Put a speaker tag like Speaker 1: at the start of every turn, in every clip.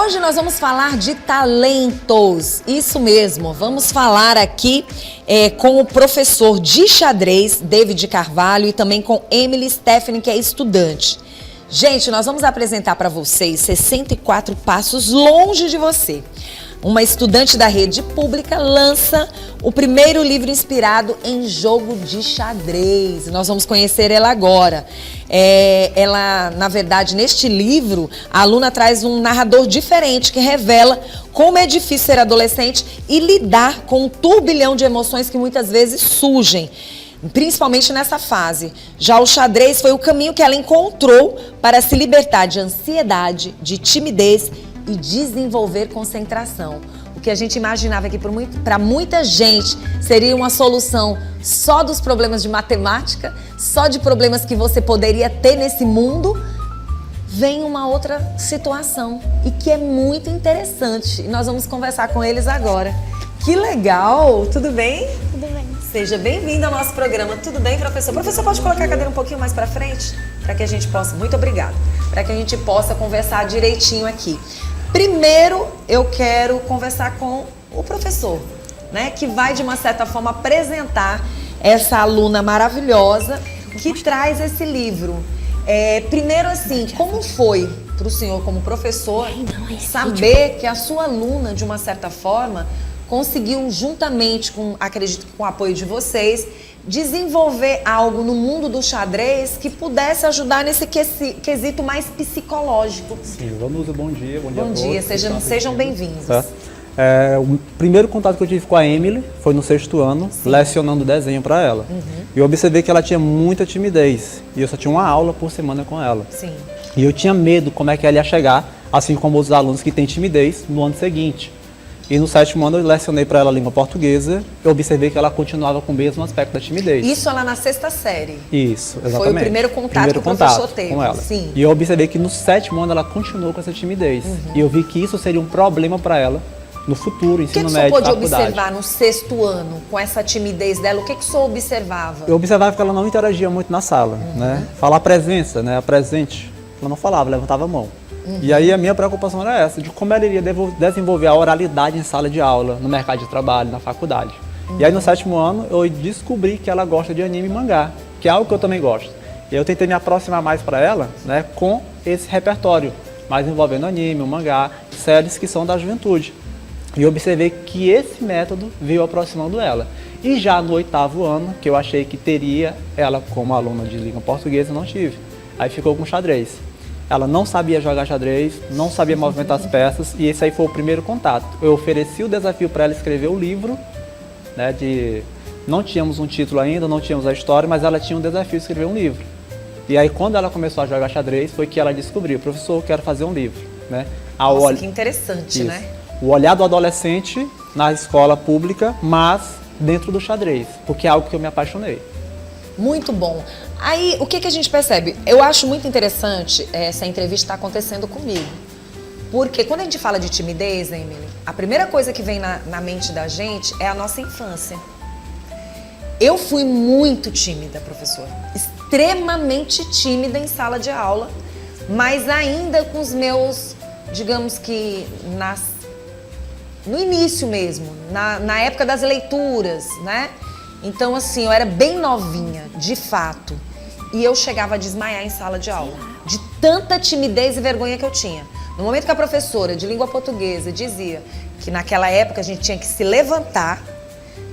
Speaker 1: Hoje nós vamos falar de talentos, isso mesmo, vamos falar aqui com o professor de xadrez, David Carvalho, e também com Emily Stephanie, que é estudante. Gente, nós vamos apresentar para vocês 64 passos longe de você. Uma estudante da rede pública lança o primeiro livro inspirado em jogo de xadrez. Nós vamos conhecer ela agora. Ela, na verdade, neste livro, a aluna traz um narrador diferente que revela como é difícil ser adolescente e lidar com um turbilhão de emoções que muitas vezes surgem, principalmente nessa fase. Já o xadrez foi o caminho que ela encontrou para se libertar de ansiedade, de timidez e desenvolver concentração. O que a gente imaginava que para muita gente seria uma solução só dos problemas de matemática, só de problemas que você poderia ter nesse mundo, vem uma outra situação e que é muito interessante. E nós vamos conversar com eles agora. Que legal! Tudo bem?
Speaker 2: Tudo bem.
Speaker 1: Seja bem-vindo ao nosso programa. Tudo bem, professor? Professor, pode colocar a cadeira um pouquinho mais para frente? Para que a gente possa... Muito obrigada. Para que a gente possa conversar direitinho aqui. Primeiro, eu quero conversar com o professor, né, que vai, de uma certa forma, apresentar essa aluna maravilhosa que traz esse livro. Primeiro, assim, como foi para o senhor, como professor, saber que a sua aluna, de uma certa forma, conseguiu, juntamente com, acredito, com o apoio de vocês, desenvolver algo no mundo do xadrez que pudesse ajudar nesse quesito mais psicológico?
Speaker 3: Sim, Vanusa, bom dia. Bom
Speaker 1: dia, sejam bem-vindos.
Speaker 3: O primeiro contato que eu tive com a Emily foi no 6º ano, sim, lecionando desenho para ela. E eu observei que ela tinha muita timidez e eu só tinha uma aula por semana com ela.
Speaker 1: Sim.
Speaker 3: E eu tinha medo como é que ela ia chegar, assim como os alunos que têm timidez, no ano seguinte. E no 7º ano eu lecionei para ela a língua portuguesa, eu observei que ela continuava com o mesmo aspecto da timidez.
Speaker 1: Isso ela na 6ª série?
Speaker 3: Isso, exatamente.
Speaker 1: Foi o primeiro contato que o professor teve
Speaker 3: com ela.
Speaker 1: Sim.
Speaker 3: E eu observei que no 7º ano ela continuou com essa timidez. E eu vi que isso seria um problema para ela no futuro, ensino médio, faculdade.
Speaker 1: O que o senhor pôde observar no 6º ano, com essa timidez dela? O que o senhor observava?
Speaker 3: Eu observava que ela não interagia muito na sala, né? Falar presença, né? A presente, ela não falava, levantava a mão. E aí a minha preocupação era essa, de como ela iria desenvolver a oralidade em sala de aula, no mercado de trabalho, na faculdade. E aí no 7º ano eu descobri que ela gosta de anime e mangá, que é algo que eu também gosto. E eu tentei me aproximar mais para ela, né, com esse repertório, mais envolvendo anime, o mangá, séries que são da juventude. E eu observei que esse método veio aproximando ela. E já no 8º ano, que eu achei que teria ela como aluna de língua portuguesa, não tive. Aí ficou com xadrez. Ela não sabia jogar xadrez, não sabia movimentar as peças, e esse aí foi o primeiro contato. Eu ofereci o desafio para ela escrever o livro, né, não tínhamos um título ainda, não tínhamos a história, mas ela tinha um desafio de escrever um livro. E aí quando ela começou a jogar xadrez, foi que ela descobriu: professor, eu quero fazer um livro. Né?
Speaker 1: Nossa, que interessante,
Speaker 3: isso,
Speaker 1: né?
Speaker 3: O olhar do adolescente na escola pública, mas dentro do xadrez, porque é algo que eu me apaixonei.
Speaker 1: Muito bom. Aí, o que a gente percebe? Eu acho muito interessante essa entrevista estar acontecendo comigo. Porque quando a gente fala de timidez, Emily, a primeira coisa que vem na mente da gente é a nossa infância. Eu fui muito tímida, professor. Extremamente tímida em sala de aula, mas ainda com os meus, digamos que, no início mesmo, na época das leituras, né? Então, assim, eu era bem novinha, de fato. E eu chegava a desmaiar em sala de aula, de tanta timidez e vergonha que eu tinha. No momento que a professora de língua portuguesa dizia que naquela época a gente tinha que se levantar,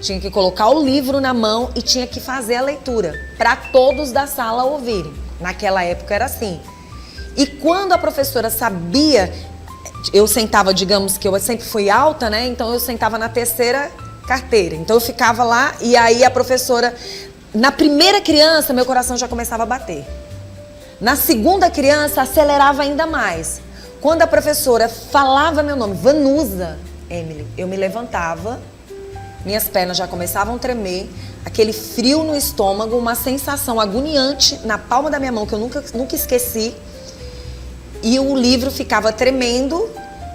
Speaker 1: tinha que colocar o livro na mão e tinha que fazer a leitura, para todos da sala ouvirem. Naquela época era assim. E quando a professora sabia, eu sentava, digamos que eu sempre fui alta, né? Então eu sentava na 3ª carteira. Então eu ficava lá e aí a professora... Na primeira criança, meu coração já começava a bater. Na segunda criança, acelerava ainda mais. Quando a professora falava meu nome, Vanusa, Emily, eu me levantava, minhas pernas já começavam a tremer, aquele frio no estômago, uma sensação agoniante na palma da minha mão, que eu nunca esqueci. E o livro ficava tremendo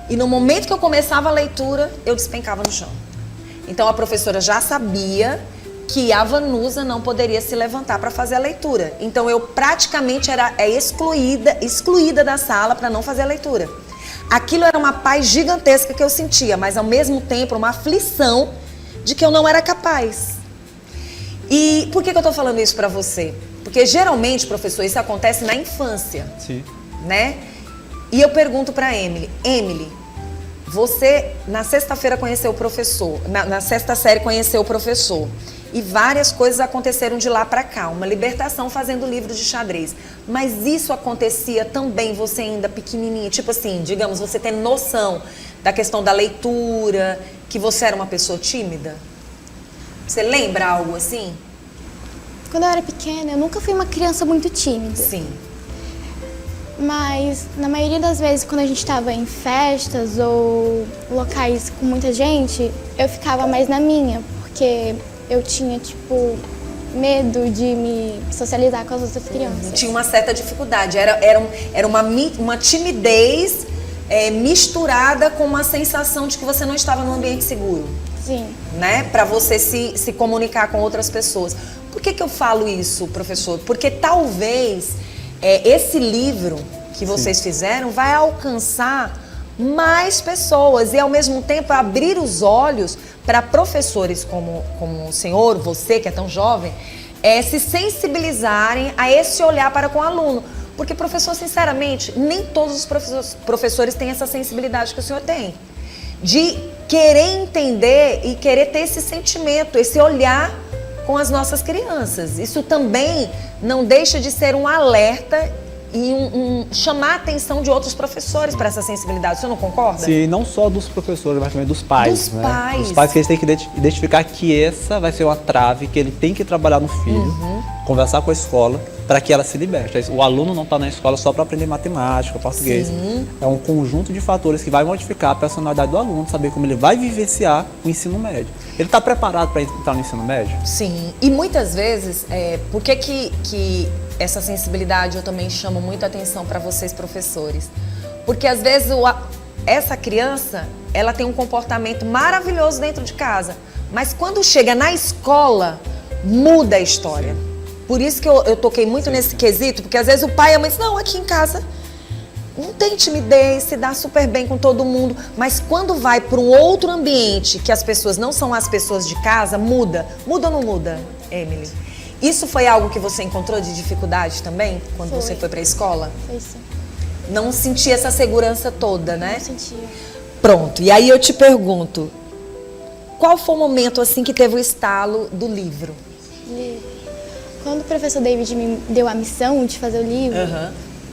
Speaker 1: e no momento que eu começava a leitura, eu despencava no chão. Então a professora já sabia que a Vanusa não poderia se levantar para fazer a leitura. Então eu praticamente era excluída da sala para não fazer a leitura. aquilo era uma paz gigantesca que eu sentia, mas ao mesmo tempo uma aflição de que eu não era capaz. E por que eu tô falando isso pra você? Porque geralmente, professor, isso acontece na infância.
Speaker 3: Sim.
Speaker 1: Né? E eu pergunto pra Emily, você na sexta-feira conheceu o professor, na sexta série conheceu o professor. E várias coisas aconteceram de lá pra cá, uma libertação fazendo livro de xadrez. Mas isso acontecia também, você ainda pequenininha, tipo assim, digamos, você tem noção da questão da leitura, que você era uma pessoa tímida? Você lembra algo assim?
Speaker 2: Quando eu era pequena, eu nunca fui uma criança muito tímida.
Speaker 1: Sim.
Speaker 2: Mas, na maioria das vezes, quando a gente estava em festas ou locais com muita gente, eu ficava mais na minha, porque eu tinha, tipo, medo de me socializar com as outras crianças.
Speaker 1: Tinha uma certa dificuldade, era uma timidez misturada com uma sensação de que você não estava num ambiente seguro.
Speaker 2: Sim.
Speaker 1: Né? Para você se comunicar com outras pessoas. Por que eu falo isso, professor? Porque talvez esse livro que vocês fizeram vai alcançar mais pessoas e, ao mesmo tempo, abrir os olhos para professores como o senhor, você que é tão jovem, se sensibilizarem a esse olhar para com o aluno. Porque, professor, sinceramente, nem todos os professores têm essa sensibilidade que o senhor tem. De querer entender e querer ter esse sentimento, esse olhar com as nossas crianças. Isso também não deixa de ser um alerta e chamar a atenção de outros professores para essa sensibilidade. O senhor não concorda?
Speaker 3: Sim, não só dos professores, mas também dos pais.
Speaker 1: Dos pais.
Speaker 3: Os pais que eles têm que identificar que essa vai ser uma trave, que ele tem que trabalhar no filho, conversar com a escola, para que ela se liberte. O aluno não está na escola só para aprender matemática, português.
Speaker 1: Sim.
Speaker 3: É um conjunto de fatores que vai modificar a personalidade do aluno, saber como ele vai vivenciar o ensino médio. Ele está preparado para entrar no ensino médio?
Speaker 1: Sim. E muitas vezes, por que essa sensibilidade eu também chamo muito a atenção para vocês, professores? Porque às vezes essa criança, ela tem um comportamento maravilhoso dentro de casa, mas quando chega na escola, muda a história. Por isso que eu toquei muito nesse quesito, porque às vezes o pai e a mãe dizem, não, aqui em casa não tem timidez, se dá super bem com todo mundo, mas quando vai para um outro ambiente, que as pessoas não são as pessoas de casa, muda. Muda ou não muda, Emily? Isso foi algo que você encontrou de dificuldade também, quando você foi para a escola?
Speaker 2: Foi sim.
Speaker 1: Não sentia essa segurança toda, né?
Speaker 2: Não sentia.
Speaker 1: Pronto, e aí eu te pergunto, qual foi o momento assim que teve o estalo do livro?
Speaker 2: Quando o professor David me deu a missão de fazer o livro,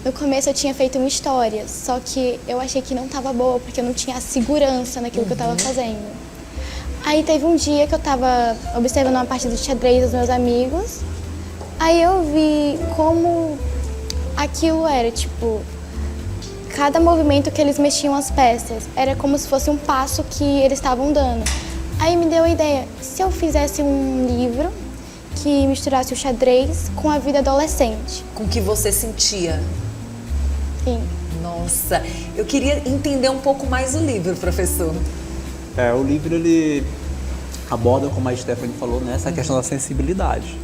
Speaker 2: no começo eu tinha feito uma história, só que eu achei que não estava boa, porque eu não tinha a segurança naquilo que eu estava fazendo. Aí teve um dia que eu estava observando uma partida de xadrez dos meus amigos, aí eu vi como aquilo era, tipo, cada movimento que eles mexiam as peças, era como se fosse um passo que eles estavam dando. Aí me deu a ideia, se eu fizesse um livro que misturasse o xadrez com a vida adolescente.
Speaker 1: Com o que você sentia?
Speaker 2: Sim.
Speaker 1: Nossa, eu queria entender um pouco mais o livro, professor.
Speaker 3: O livro, ele aborda, como a Stephanie falou, né, essa questão da sensibilidade.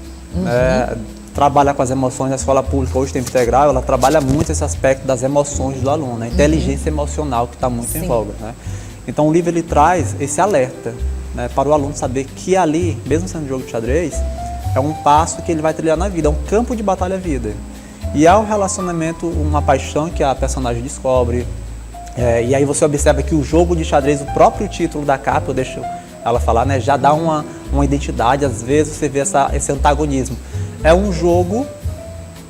Speaker 3: Trabalha com as emoções. A escola pública hoje, tempo integral, ela trabalha muito esse aspecto das emoções do aluno, a inteligência emocional que está muito em voga, né? Então o livro, ele traz esse alerta, né, para o aluno saber que ali, mesmo sendo um jogo de xadrez, é um passo que ele vai trilhar na vida, é um campo de batalha vida. E há um relacionamento, uma paixão que a personagem descobre. E aí você observa que o jogo de xadrez, o próprio título da capa, eu deixo ela falar, né, já dá uma identidade. Às vezes você vê esse antagonismo. É um jogo,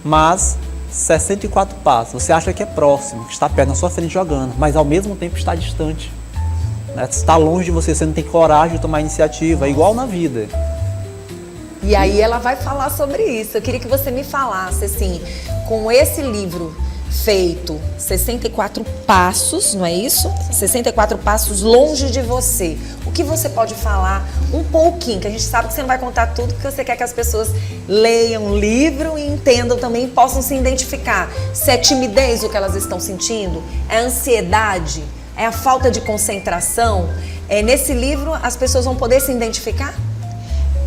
Speaker 3: mas 64 passos. Você acha que é próximo, que está perto na sua frente jogando, mas ao mesmo tempo está distante. Né? Está longe de você não tem coragem de tomar iniciativa, igual na vida.
Speaker 1: E aí ela vai falar sobre isso. Eu queria que você me falasse, assim, com esse livro feito 64 passos, não é isso? 64 passos longe de você. O que você pode falar um pouquinho, que a gente sabe que você não vai contar tudo, porque você quer que as pessoas leiam o livro e entendam também, possam se identificar. Se é timidez o que elas estão sentindo, é ansiedade, é a falta de concentração. Nesse livro as pessoas vão poder se identificar?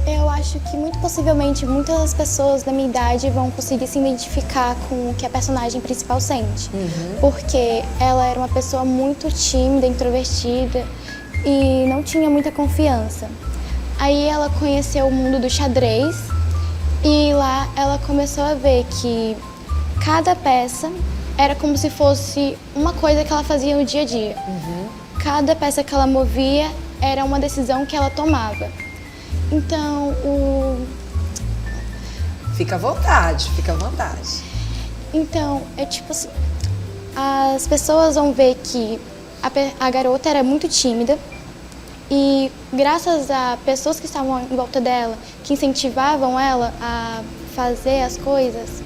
Speaker 2: Eu acho que muito possivelmente muitas das pessoas da minha idade vão conseguir se identificar com o que a personagem principal sente. Porque ela era uma pessoa muito tímida, introvertida e não tinha muita confiança. Aí ela conheceu o mundo do xadrez e lá ela começou a ver que cada peça era como se fosse uma coisa que ela fazia no dia a dia. Cada peça que ela movia era uma decisão que ela tomava. Então,
Speaker 1: Fica à vontade, fica à vontade.
Speaker 2: Então, é tipo assim, as pessoas vão ver que a garota era muito tímida e graças a pessoas que estavam em volta dela, que incentivavam ela a fazer as coisas,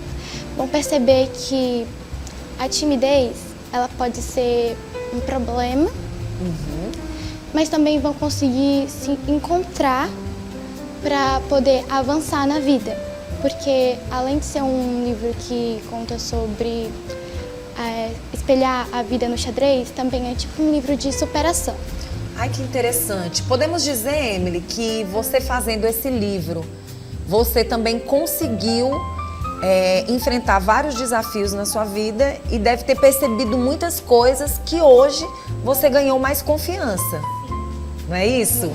Speaker 2: vão perceber que a timidez, ela pode ser um problema, mas também vão conseguir se encontrar para poder avançar na vida. Porque, além de ser um livro que conta sobre espelhar a vida no xadrez, também é tipo um livro de superação.
Speaker 1: Ai, que interessante. Podemos dizer, Emily, que você fazendo esse livro, você também conseguiu enfrentar vários desafios na sua vida e deve ter percebido muitas coisas que hoje você ganhou mais confiança. Não é isso?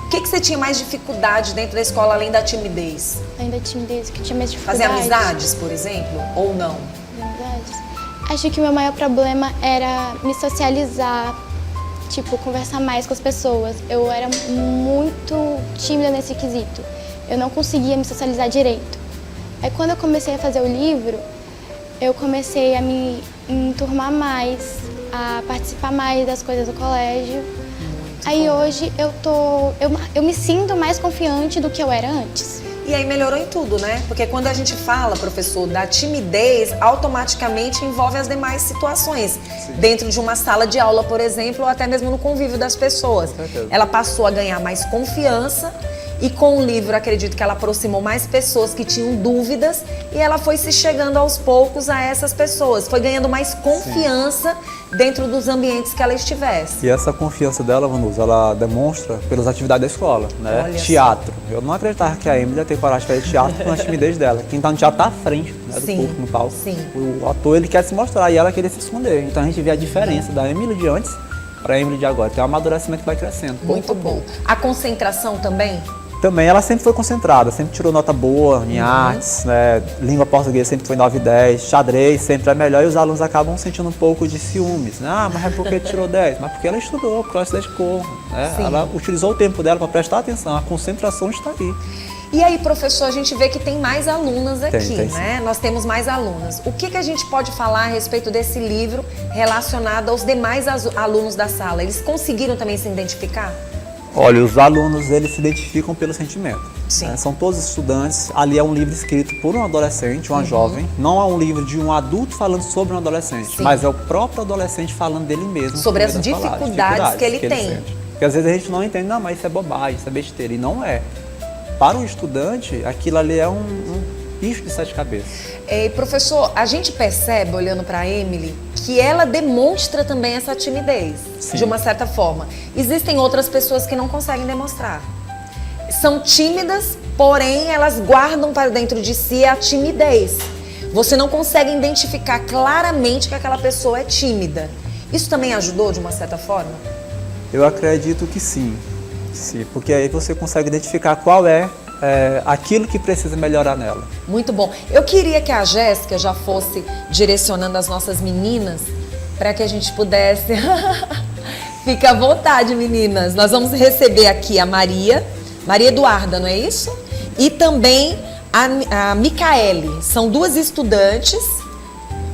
Speaker 1: O que você tinha mais dificuldade dentro da escola, além da timidez?
Speaker 2: Além da timidez, que eu tinha mais dificuldade.
Speaker 1: Fazer amizades, por exemplo, ou não?
Speaker 2: Amizades? Acho que o meu maior problema era me socializar, tipo, conversar mais com as pessoas. Eu era muito tímida nesse quesito. Eu não conseguia me socializar direito. Aí quando eu comecei a fazer o livro, eu comecei a me enturmar mais, a participar mais das coisas do colégio. Aí hoje eu me sinto mais confiante do que eu era antes.
Speaker 1: E aí melhorou em tudo, né? Porque quando a gente fala, professor, da timidez, automaticamente envolve as demais situações. Dentro de uma sala de aula, por exemplo, ou até mesmo no convívio das pessoas. Ela passou a ganhar mais confiança e com o livro, acredito que ela aproximou mais pessoas que tinham dúvidas e ela foi se chegando aos poucos a essas pessoas. Foi ganhando mais confiança dentro dos ambientes que ela estivesse.
Speaker 3: E essa confiança dela, Vanusa, ela demonstra pelas atividades da escola, né?
Speaker 1: Olha
Speaker 3: teatro. Eu não acreditava que a Emily ia ter coragem de fazer teatro com a timidez dela. Quem tá no teatro tá à frente, né, do público no palco.
Speaker 1: Sim.
Speaker 3: O ator, ele quer se mostrar e ela queria se esconder. Então a gente vê a diferença da Emily de antes para a Emily de agora. Tem um amadurecimento que vai crescendo.
Speaker 1: Muito bom. A concentração também?
Speaker 3: Também ela sempre foi concentrada, sempre tirou nota boa em artes, né? Língua portuguesa sempre foi 9 e 10, xadrez sempre é melhor e os alunos acabam sentindo um pouco de ciúmes. Né? Ah, mas é porque tirou 10? Mas porque ela estudou, porque ela se dedicou. Né? Ela utilizou o tempo dela para prestar atenção, a concentração está aí.
Speaker 1: E aí, professor, a gente vê que tem mais alunas aqui,
Speaker 3: tem,
Speaker 1: né? Nós temos mais alunas. O que a gente pode falar a respeito desse livro relacionado aos demais alunos da sala? Eles conseguiram também se identificar?
Speaker 3: Olha, os alunos, eles se identificam pelo sentimento.
Speaker 1: Sim.
Speaker 3: Né? São todos estudantes. Ali é um livro escrito por um adolescente, uma jovem. Não é um livro de um adulto falando sobre um adolescente, mas é o próprio adolescente falando dele mesmo.
Speaker 1: Sobre as dificuldades que ele tem.
Speaker 3: Sente. Porque às vezes a gente não entende, não, mas isso é bobagem, isso é besteira. E não é. Para um estudante, aquilo ali é um bicho de 7 cabeças.
Speaker 1: Professor, a gente percebe, olhando para a Emily, que ela demonstra também essa timidez, de uma certa forma. Existem outras pessoas que não conseguem demonstrar. São tímidas, porém elas guardam para dentro de si a timidez. Você não consegue identificar claramente que aquela pessoa é tímida. Isso também ajudou de uma certa forma?
Speaker 3: Eu acredito que sim. Sim, porque aí você consegue identificar qual é aquilo que precisa melhorar nela.
Speaker 1: Muito bom. Eu queria que a Jéssica já fosse direcionando as nossas meninas para que a gente pudesse... Fica à vontade, meninas. Nós vamos receber aqui a Maria Eduarda, não é isso? E também a Micaele. São duas estudantes.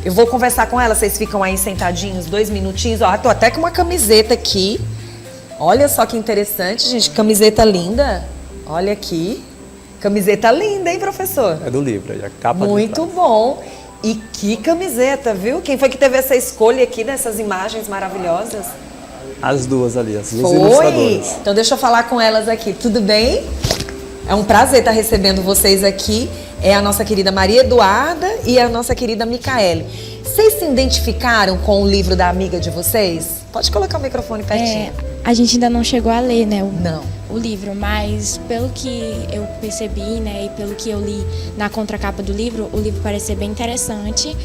Speaker 1: Eu vou conversar com elas, vocês ficam aí sentadinhos 2 minutinhos. Ó, tô até com uma camiseta aqui. Olha só que interessante, gente. Camiseta linda. Olha aqui. Camiseta linda, hein, professor?
Speaker 3: É do livro, é a capa.
Speaker 1: Muito bom. E que camiseta, viu? Quem foi que teve essa escolha aqui dessas imagens maravilhosas?
Speaker 3: As duas ali, as duas ilustradoras.
Speaker 1: Então deixa eu falar com elas aqui. Tudo bem? É um prazer estar recebendo vocês aqui. É a nossa querida Maria Eduarda e a nossa querida Micaele. Vocês se identificaram com o livro da amiga de vocês? Pode colocar o microfone pertinho.
Speaker 4: A gente ainda não chegou a ler, né,
Speaker 1: Não.
Speaker 4: o livro, mas pelo que eu percebi, né, e pelo que eu li na contracapa do livro, o livro parece ser bem interessante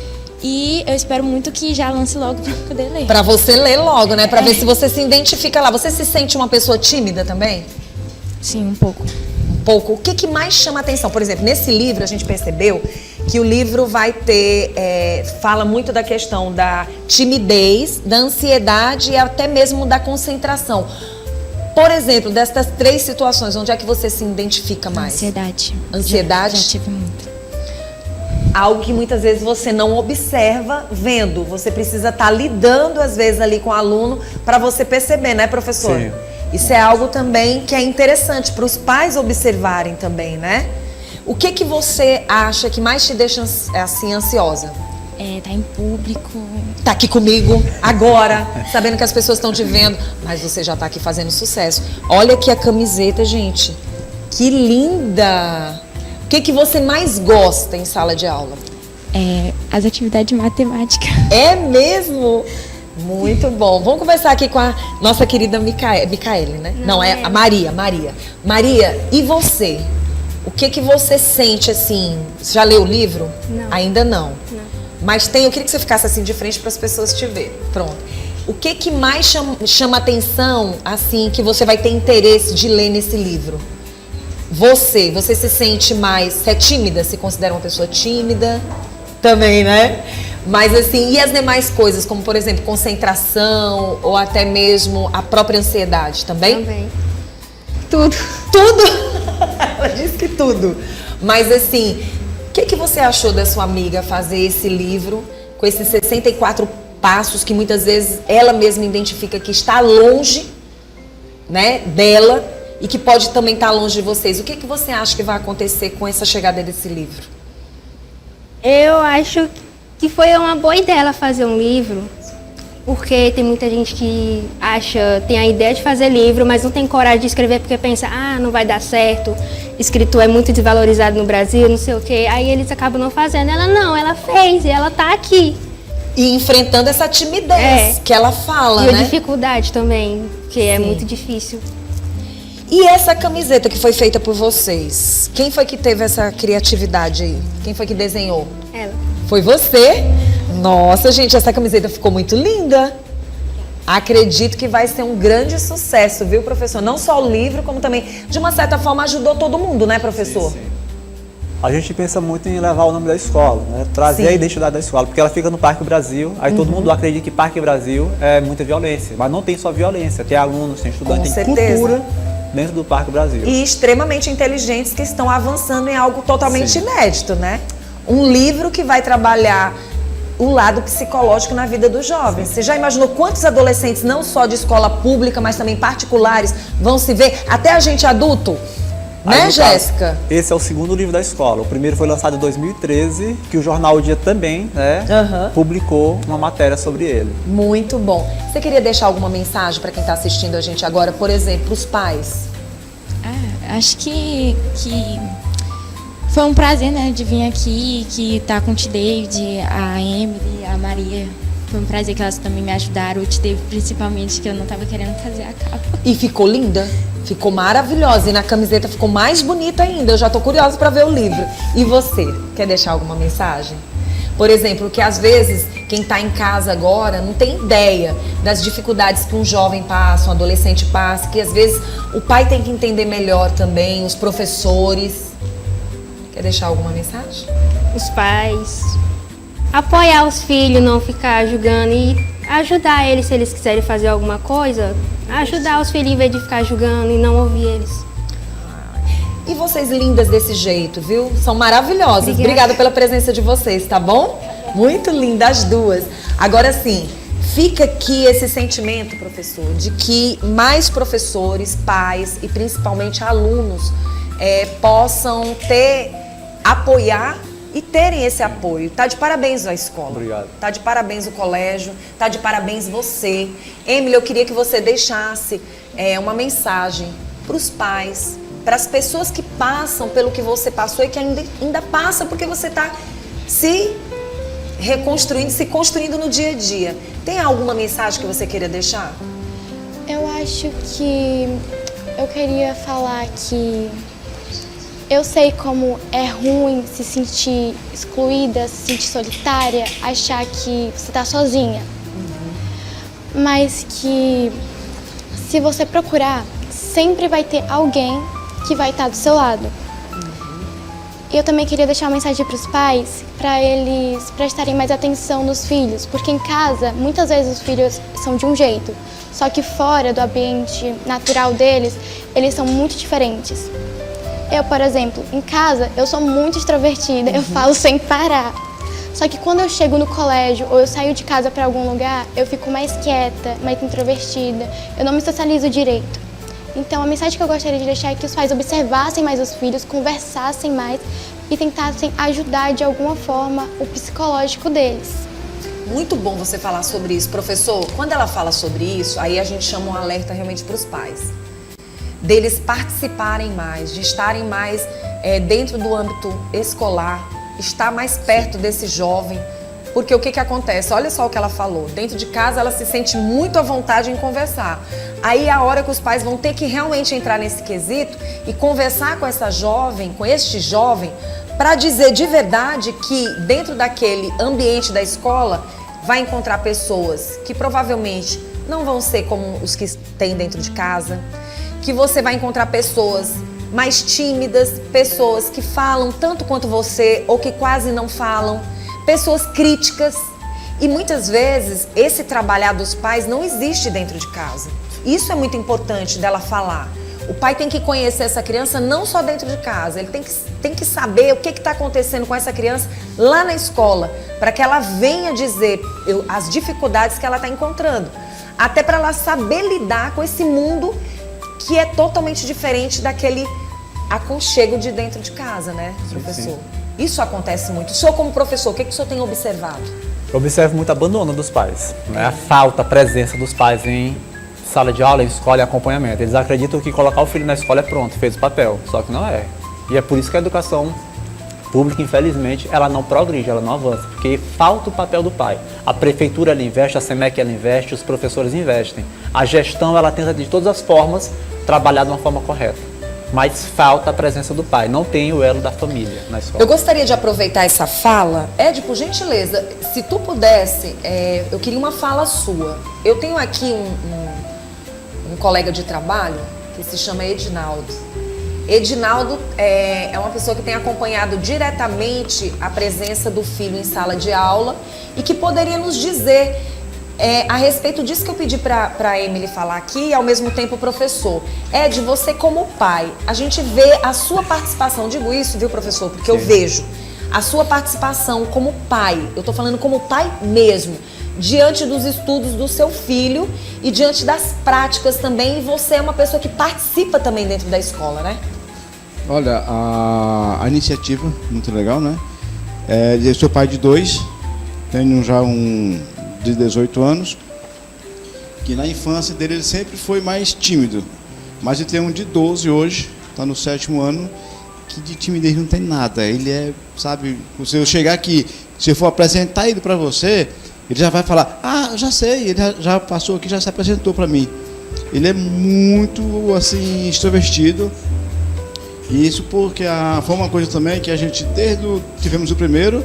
Speaker 4: e eu espero muito que já lance logo para poder ler.
Speaker 1: Pra você ler logo, né? Pra ver se você se identifica lá. Você se sente uma pessoa tímida também?
Speaker 4: Sim, um pouco.
Speaker 1: Um pouco. O que que mais chama atenção? Por exemplo, nesse livro a gente percebeu que o livro vai ter, fala muito da questão da timidez, da ansiedade e até mesmo da concentração. Por exemplo, destas 3 situações, onde é que você se identifica mais?
Speaker 4: Ansiedade.
Speaker 1: Ansiedade?
Speaker 4: Já tive muito.
Speaker 1: Algo que muitas vezes você não observa vendo. Você precisa estar lidando, às vezes, ali com o aluno para você perceber, né, professor?
Speaker 3: Sim.
Speaker 1: Isso é algo também que é interessante para os pais observarem também, né? O que que você acha que mais te deixa assim ansiosa?
Speaker 4: Tá em público.
Speaker 1: Tá aqui comigo agora, sabendo que as pessoas estão te vendo, mas você já tá aqui fazendo sucesso. Olha aqui a camiseta, gente. Que linda! O que que você mais gosta em sala de aula?
Speaker 4: As atividades de matemática.
Speaker 1: É mesmo? Muito bom. Vamos conversar aqui com a nossa querida Micaele, né? Não, é a Maria. Maria, e você? O que que você sente assim? Você já leu o livro?
Speaker 2: Não.
Speaker 1: Ainda não.
Speaker 2: Não.
Speaker 1: Mas eu queria que você ficasse assim de frente para as pessoas te verem. Pronto. O que que mais chama atenção, assim, que você vai ter interesse de ler nesse livro? Você se sente mais... Você é tímida? Se considera uma pessoa tímida? Também, né? Mas assim, e as demais coisas, como por exemplo, concentração ou até mesmo a própria ansiedade, também?
Speaker 2: Também. Tudo.
Speaker 1: Tudo? Ela disse que tudo. Mas assim, o que que você achou da sua amiga fazer esse livro com esses 64 passos que muitas vezes ela mesma identifica que está longe, né, dela e que pode também estar longe de vocês? O que que você acha que vai acontecer com essa chegada desse livro?
Speaker 5: Eu acho que foi uma boa ideia ela fazer um livro, porque tem muita gente que tem a ideia de fazer livro, mas não tem coragem de escrever porque pensa, não vai dar certo, escritor é muito desvalorizado no Brasil, não sei o quê, aí eles acabam não fazendo. Ela fez e ela tá aqui.
Speaker 1: E enfrentando essa timidez que ela fala,
Speaker 5: E a
Speaker 1: né?
Speaker 5: dificuldade também, que é muito difícil.
Speaker 1: E essa camiseta que foi feita por vocês? Quem foi que teve essa criatividade aí? Quem foi que desenhou?
Speaker 5: Ela.
Speaker 1: Foi você? Nossa, gente, essa camiseta ficou muito linda. Acredito que vai ser um grande sucesso, viu, professor? Não só o livro, como também, de uma certa forma, ajudou todo mundo, né, professor?
Speaker 3: Sim. A gente pensa muito em levar o nome da escola, né? Trazer
Speaker 1: Sim.
Speaker 3: a identidade da escola, porque ela fica no Parque Brasil, aí todo mundo acredita que Parque Brasil é muita violência, mas não tem só violência, tem alunos, tem estudantes, tem
Speaker 1: certeza.
Speaker 3: cultura dentro do Parque Brasil.
Speaker 1: E extremamente inteligentes que estão avançando em algo totalmente
Speaker 3: Sim.
Speaker 1: inédito, né? Um livro que vai trabalhar o lado psicológico na vida dos jovens. Você já imaginou quantos adolescentes, não só de escola pública, mas também particulares, vão se ver, até a gente adulto?
Speaker 3: Aí,
Speaker 1: Né,
Speaker 3: no
Speaker 1: Jéssica?
Speaker 3: caso, esse é o segundo livro da escola. O primeiro foi lançado em 2013, que o jornal O Dia também, né, publicou uma matéria sobre ele.
Speaker 1: Muito bom. Você queria deixar alguma mensagem para quem está assistindo a gente agora, por exemplo, os pais?
Speaker 4: Acho que foi um prazer, né, de vir aqui, que tá com o T. David, a Emily, a Maria. Foi um prazer que elas também me ajudaram. O T. David, principalmente, que eu não tava querendo fazer a capa.
Speaker 1: E ficou linda, ficou maravilhosa. E na camiseta ficou mais bonita ainda. Eu já tô curiosa para ver o livro. E você, quer deixar alguma mensagem? Por exemplo, que às vezes quem está em casa agora não tem ideia das dificuldades que um jovem passa, um adolescente passa, que às vezes o pai tem que entender melhor também, os professores. Quer deixar alguma mensagem?
Speaker 5: Os pais. Apoiar os filhos, não ficar julgando e ajudar eles se eles quiserem fazer alguma coisa. Ajudar os filhos em vez de ficar julgando e não ouvir eles.
Speaker 1: E vocês lindas desse jeito, viu? São maravilhosas. Obrigada pela presença de vocês, tá bom? Muito linda as duas. Agora sim, fica aqui esse sentimento, professor, de que mais professores, pais e principalmente alunos possam apoiar e terem esse apoio. Tá de parabéns a escola.
Speaker 3: Obrigado.
Speaker 1: Tá de parabéns o colégio, tá de parabéns você. Emily, eu queria que você deixasse uma mensagem para os pais, para as pessoas que passam pelo que você passou e que ainda passa porque você está se reconstruindo, se construindo no dia a dia. Tem alguma mensagem que você queira deixar?
Speaker 2: Eu acho que eu queria falar que eu sei como é ruim se sentir excluída, se sentir solitária, achar que você está sozinha. Mas que se você procurar, sempre vai ter alguém que vai estar do seu lado. E eu também queria deixar uma mensagem para os pais, para eles prestarem mais atenção nos filhos, porque em casa, muitas vezes os filhos são de um jeito, só que fora do ambiente natural deles, eles são muito diferentes. Eu, por exemplo, em casa, eu sou muito extrovertida, eu falo sem parar. Só que quando eu chego no colégio ou eu saio de casa para algum lugar, eu fico mais quieta, mais introvertida, eu não me socializo direito. Então, a mensagem que eu gostaria de deixar é que os pais observassem mais os filhos, conversassem mais e tentassem ajudar de alguma forma o psicológico deles.
Speaker 1: Muito bom você falar sobre isso. Professor, quando ela fala sobre isso, aí a gente chama um alerta realmente para os pais. Deles participarem mais, de estarem mais dentro do âmbito escolar, estar mais perto desse jovem. Porque o que acontece? Olha só o que ela falou. Dentro de casa, ela se sente muito à vontade em conversar. Aí é a hora que os pais vão ter que realmente entrar nesse quesito e conversar com essa jovem, com este jovem, para dizer de verdade que dentro daquele ambiente da escola vai encontrar pessoas que provavelmente não vão ser como os que tem dentro de casa, que você vai encontrar pessoas mais tímidas, pessoas que falam tanto quanto você ou que quase não falam, pessoas críticas. E muitas vezes esse trabalhar dos pais não existe dentro de casa. Isso é muito importante dela falar. O pai tem que conhecer essa criança não só dentro de casa, ele tem que saber o que está acontecendo com essa criança lá na escola, para que ela venha dizer as dificuldades que ela está encontrando. Até para ela saber lidar com esse mundo que é totalmente diferente daquele aconchego de dentro de casa, né, professor? Sim. Isso acontece muito. O senhor, como professor, o que o senhor tem observado?
Speaker 3: Eu observo muito abandono dos pais, né? A falta, a presença dos pais em sala de aula, em escola e acompanhamento. Eles acreditam que colocar o filho na escola é pronto, fez o papel, só que não é. E é por isso que a educação pública, infelizmente, ela não progride, ela não avança, porque falta o papel do pai. A prefeitura ela investe, a SEMEC ela investe, os professores investem. A gestão ela tenta de todas as formas trabalhar de uma forma correta. Mas falta a presença do pai, não tem o elo da família na escola.
Speaker 1: Eu gostaria de aproveitar essa fala. Ed, por gentileza, se tu pudesse, eu queria uma fala sua. Eu tenho aqui um colega de trabalho que se chama Edinaldo. Edinaldo é uma pessoa que tem acompanhado diretamente a presença do filho em sala de aula e que poderia nos dizer a respeito disso que eu pedi para a Emily falar aqui e ao mesmo tempo o professor. Ed, você como pai, a gente vê a sua participação, digo isso, viu, professor, porque Sim. Eu vejo a sua participação como pai, eu tô falando como pai mesmo, diante dos estudos do seu filho e diante das práticas também, e você é uma pessoa que participa também dentro da escola, né?
Speaker 6: Olha, a iniciativa, muito legal, né? Eu sou pai de 2, tenho já um de 18 anos, que na infância dele ele sempre foi mais tímido, mas eu tenho um de 12 hoje, está no 7º ano, que de timidez não tem nada. Ele sabe, se eu chegar aqui, se eu for apresentar ele para você, ele já vai falar, já sei, ele já passou aqui, já se apresentou para mim. Ele é muito, assim, extrovertido, e isso porque foi uma coisa também que a gente, tivemos o primeiro,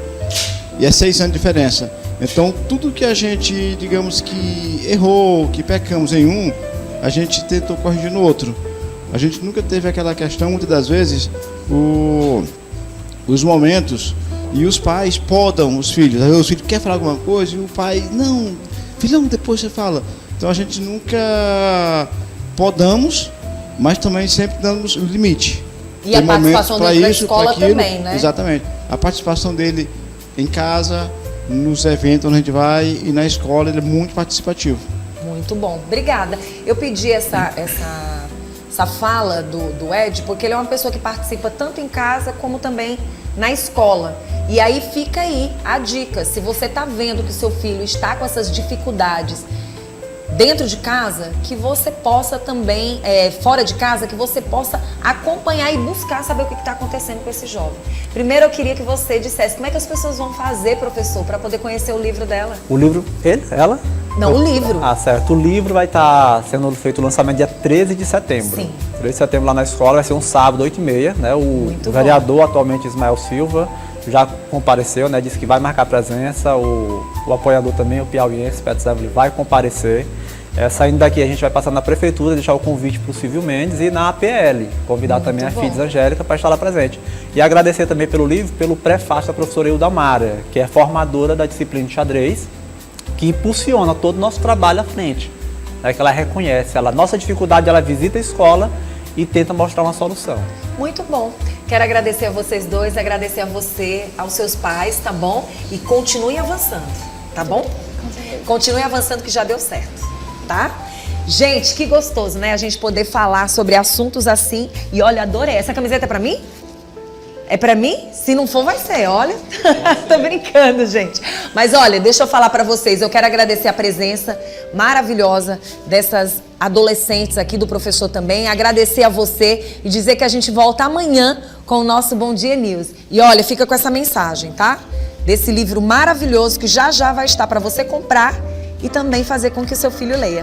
Speaker 6: e é 6 anos de diferença. Então, tudo que a gente, digamos que errou, que pecamos em um, a gente tentou corrigir no outro. A gente nunca teve aquela questão, muitas das vezes, os momentos, e os pais podam os filhos. Aí os filhos querem falar alguma coisa e o pai, não, filhão, depois você fala. Então, a gente nunca podamos, mas também sempre damos o limite.
Speaker 1: E a participação dele na escola também, né?
Speaker 6: Exatamente. A participação dele em casa, nos eventos onde a gente vai e na escola, ele é muito participativo.
Speaker 1: Muito bom, obrigada. Eu pedi essa fala do Ed, porque ele é uma pessoa que participa tanto em casa como também na escola. E aí fica aí a dica, se você está vendo que seu filho está com essas dificuldades dentro de casa, que você possa também, fora de casa, que você possa acompanhar e buscar saber o que está acontecendo com esse jovem. Primeiro eu queria que você dissesse como é que as pessoas vão fazer, professor, para poder conhecer o livro dela.
Speaker 3: O livro, ela?
Speaker 1: Não, o livro.
Speaker 3: Ah, certo. O livro vai estar sendo feito o lançamento dia 13 de setembro.
Speaker 1: Sim.
Speaker 3: 13 de setembro lá na escola, vai ser um sábado, 8h30, né? O vereador atualmente, Ismael Silva, já compareceu, né? Disse que vai marcar presença. O apoiador também, o piauiense, Petros Evelyn, vai comparecer. Saindo daqui, a gente vai passar na prefeitura, deixar o convite para o Silvio Mendes e na APL, convidar também a FIDES Angélica para estar lá presente. E agradecer também pelo livro, pelo prefácio da professora Hilda Mara, que é formadora da disciplina de xadrez, que impulsiona todo o nosso trabalho à frente. É que ela reconhece, nossa dificuldade, ela visita a escola e tenta mostrar uma solução.
Speaker 1: Muito bom. Quero agradecer a vocês dois, agradecer a você, aos seus pais, tá bom? E continue avançando, tá bom? Continue avançando que já deu certo. Tá? Gente, que gostoso, né? A gente poder falar sobre assuntos assim. E olha, adorei. Essa camiseta é pra mim? É pra mim? Se não for, vai ser, olha. Tô brincando, gente. Mas olha, deixa eu falar pra vocês. Eu quero agradecer a presença maravilhosa dessas adolescentes aqui, do professor também. Agradecer a você e dizer que a gente volta amanhã com o nosso Bom Dia News. E olha, fica com essa mensagem, tá? Desse livro maravilhoso que já vai estar pra você comprar e também fazer com que o seu filho leia.